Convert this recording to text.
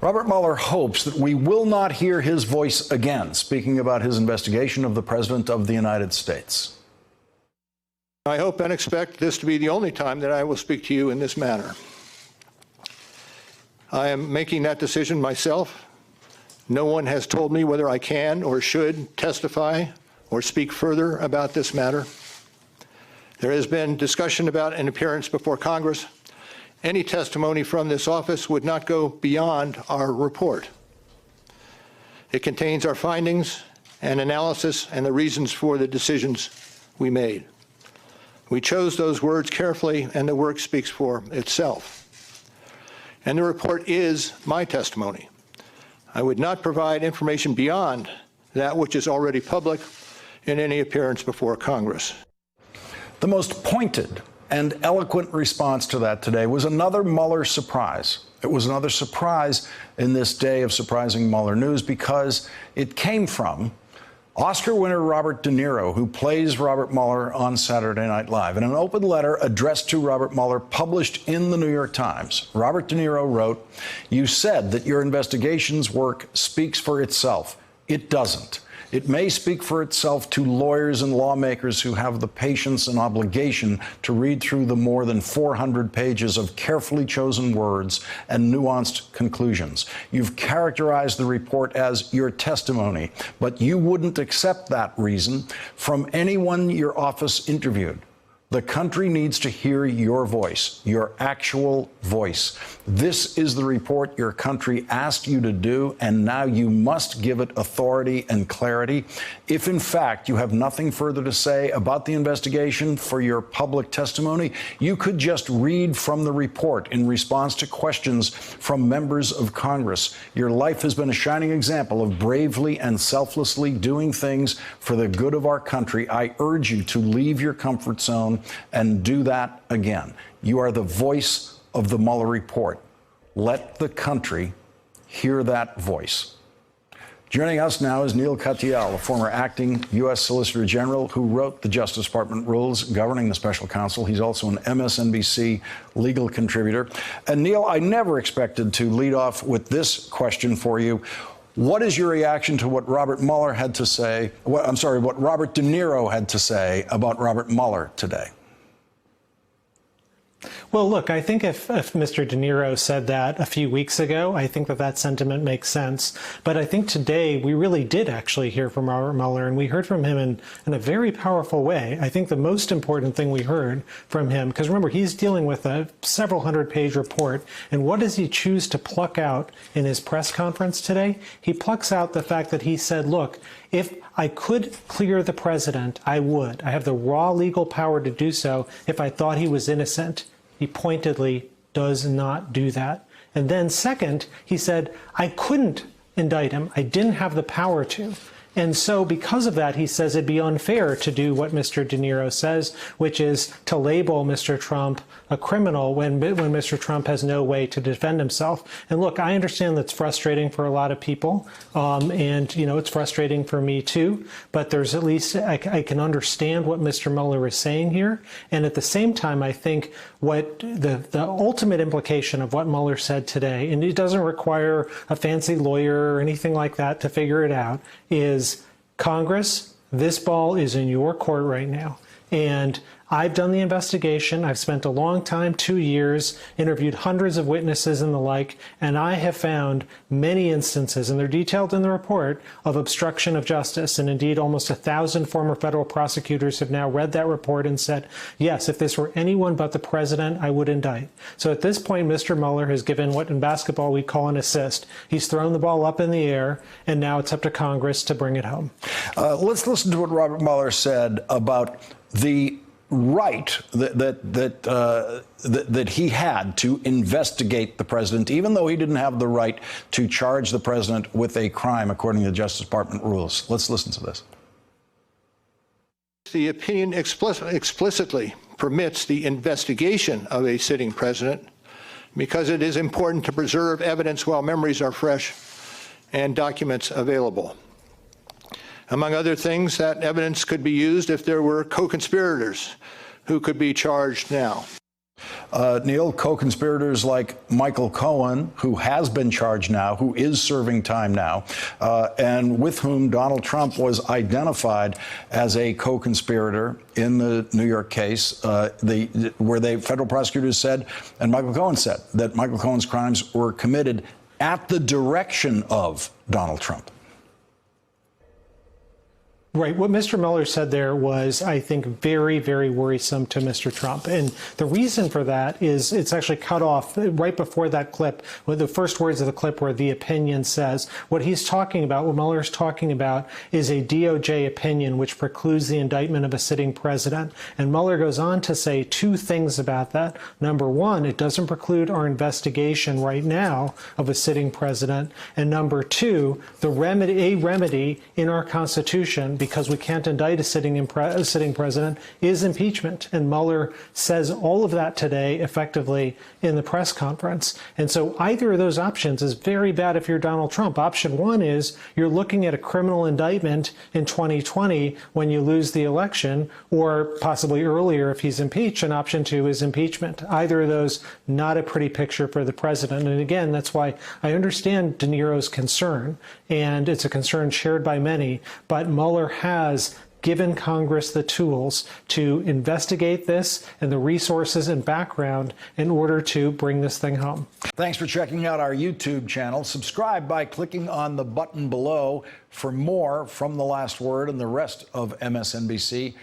Robert Mueller hopes that we will not hear his voice again, speaking about his investigation of the President of the United States. I hope and expect this to be the only time that I will speak to you in this manner. I am making that decision myself. No one has told me whether I can or should testify or speak further about this matter. There has been discussion about an appearance before Congress. Any testimony from this office would not go beyond our report. It contains our findings and analysis and the reasons for the decisions we made. We chose those words carefully, and the work speaks for itself. And the report is my testimony. I would not provide information beyond that which is already public in any appearance before Congress. The most pointed and eloquent response to that today was another Mueller surprise. It was another surprise in this day of surprising Mueller news because it came from Oscar winner Robert De Niro, who plays Robert Mueller on Saturday Night Live. In an open letter addressed to Robert Mueller published in the New York Times, Robert De Niro wrote, "You said that your investigation's work speaks for itself. It doesn't. It may speak for itself to lawyers and lawmakers who have the patience and obligation to read through the more than 400 pages of carefully chosen words and nuanced conclusions. You've characterized the report as your testimony, but you wouldn't accept that reason from anyone your office interviewed. The country needs to hear your voice, your actual voice. This is the report your country asked you to do, and now you must give it authority and clarity. If, in fact, you have nothing further to say about the investigation for your public testimony, you could just read from the report in response to questions from members of Congress. Your life has been a shining example of bravely and selflessly doing things for the good of our country. I urge you to leave your comfort zone and do that again. You are the voice of the Mueller report. Let the country hear that voice." Joining us now is Neil Katyal, a former acting U.S. Solicitor General who wrote the Justice Department rules governing the special counsel. He's also an MSNBC legal contributor. And Neil, I never expected to lead off with this question for you. What is your reaction to what Robert Mueller had to say? What Robert De Niro had to say about Robert Mueller today? Well, look, I think if Mr. De Niro said that a few weeks ago, I think that sentiment makes sense. But I think today we really did actually hear from Robert Mueller, and we heard from him in a very powerful way. I think the most important thing we heard from him, because remember, he's dealing with a several hundred-page report, and what does he choose to pluck out in his press conference today? He plucks out the fact that he said, look, if I could clear the president, I would. I have the raw legal power to do so if I thought he was innocent. He pointedly does not do that. And then second, he said, I couldn't indict him. I didn't have the power to. And so because of that, he says it'd be unfair to do what Mr. De Niro says, which is to label Mr. Trump a criminal when Mr. Trump has no way to defend himself. And look, I understand that's frustrating for a lot of people. And, you know, it's frustrating for me too. But there's at least, I can understand what Mr. Mueller is saying here. And at the same time, I think what the ultimate implication of what Mueller said today, and it doesn't require a fancy lawyer or anything like that to figure it out, is Congress, this ball is in your court right now. And I've done the investigation. I've spent a long time, 2 years, interviewed hundreds of witnesses and the like, and I have found many instances, and they're detailed in the report, of obstruction of justice. And indeed, almost 1,000 former federal prosecutors have now read that report and said, yes, if this were anyone but the president, I would indict. So at this point, Mr. Mueller has given what in basketball we call an assist. He's thrown the ball up in the air, and now it's up to Congress to bring it home. Let's listen to what Robert Mueller said about the right that he had to investigate the president, even though he didn't have the right to charge the president with a crime, according to the Justice Department rules. Let's listen to this. The opinion explicitly permits the investigation of a sitting president because it is important to preserve evidence while memories are fresh and documents available. Among other things, that evidence could be used if there were co-conspirators who could be charged now. Neil, co-conspirators like Michael Cohen, who has been charged now, who is serving time now, and with whom Donald Trump was identified as a co-conspirator in the New York case, where federal prosecutors said, and Michael Cohen said, that Michael Cohen's crimes were committed at the direction of Donald Trump. Right. What Mr. Mueller said there was, I think, very, very worrisome to Mr. Trump. And the reason for that is it's actually cut off right before that clip, with the first words of the clip where the opinion says, what he's talking about, what Mueller's talking about, is a DOJ opinion which precludes the indictment of a sitting president. And Mueller goes on to say two things about that. Number one, it doesn't preclude our investigation right now of a sitting president. And number two, a remedy in our Constitution, because we can't indict a sitting president, is impeachment. And Mueller says all of that today effectively in the press conference. And so either of those options is very bad if you're Donald Trump. Option one is you're looking at a criminal indictment in 2020 when you lose the election, or possibly earlier if he's impeached. And option two is impeachment. Either of those, not a pretty picture for the president. And again, that's why I understand De Niro's concern, and it's a concern shared by many, but Mueller has given Congress the tools to investigate this and the resources and background in order to bring this thing home. Thanks for checking out our YouTube channel. Subscribe by clicking on the button below for more from The Last Word and the rest of MSNBC.